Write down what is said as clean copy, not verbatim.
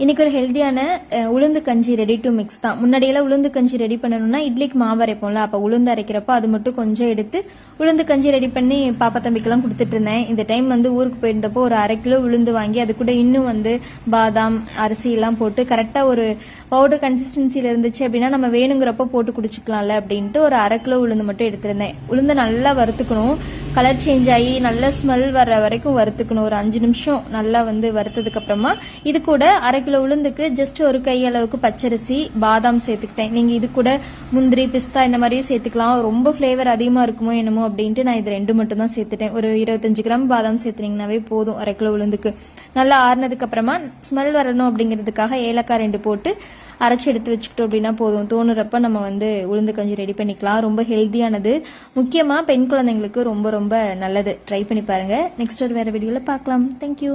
இன்னைக்கு ஒரு ஹெல்த்தியான உளுந்து கஞ்சி ரெடி டு மிக்ஸ் தான். முன்னாடியெல்லாம் உளுந்து கஞ்சி ரெடி பண்ணணும்னா இட்லிக்கு மாவு அரைப்போம்ல, அப்போ உளுந்து அரைக்கிறப்போ அது மட்டும் கொஞ்சம் எடுத்து உளுந்து கஞ்சி ரெடி பண்ணி பாப்பா தம்பிக்கெல்லாம் கொடுத்துட்டு இருந்தேன். இந்த டைம் ஊருக்கு போயிருந்தப்போ ஒரு 1/2 கிலோ உளுந்து வாங்கி அது கூட இன்னும் பாதாம் அரிசி எல்லாம் போட்டு கரெக்டா ஒரு பவுடர் கன்சிஸ்டன்சில இருந்துச்சு அப்படின்னா நம்ம வேணுங்கிறப்ப போட்டு குடிச்சுக்கலாம்ல அப்படின்ட்டு ஒரு 1/2 கிலோ உளுந்து மட்டும் எடுத்திருந்தேன். உளுந்து நல்லா வறுத்துக்கணும், கலர் சேஞ்ச் ஆகி நல்ல ஸ்மெல் வர்ற வரைக்கும் வறுத்துக்கணும். ஒரு 5 நிமிஷம் நல்லா வறுத்ததுக்கு அப்புறமா இது கூட 1/2 கிலோ உளுந்துக்கு ஜஸ்ட் ஒரு கை அளவுக்கு பச்சரிசி பாதாம் சேர்த்துக்கிட்டேன். நீங்க இது கூட முந்திரி பிஸ்தா இந்த மாதிரியும் சேர்த்துக்கலாம். ரொம்ப ஃபிளேவர் அதிகமா இருக்குமோ என்னமோ அப்படின்ட்டு நான் இது 2 மட்டும் தான் சேர்த்துட்டேன். ஒரு 25 கிராம் பாதாம் சேர்த்துனீங்கன்னாவே போதும் 1/2 கிலோ உளுந்துக்கு. நல்லா ஆறுனதுக்கு அப்புறமா ஸ்மெல் வரணும் அப்படிங்கிறதுக்காக ஏலக்காய் 2 போட்டு அரைச்சி எடுத்து வச்சுக்கிட்டோம் அப்படின்னா போதும். தோணுறப்ப நம்ம உளுந்து கஞ்சி ரெடி பண்ணிக்கலாம். ரொம்ப ஹெல்த்தியானது, முக்கியமா பெண் குழந்தைங்களுக்கு ரொம்ப ரொம்ப நல்லது. ட்ரை பண்ணி பாருங்க. நெக்ஸ்ட் ஒரு வேற வீடியோல பார்க்கலாம். தேங்க்யூ.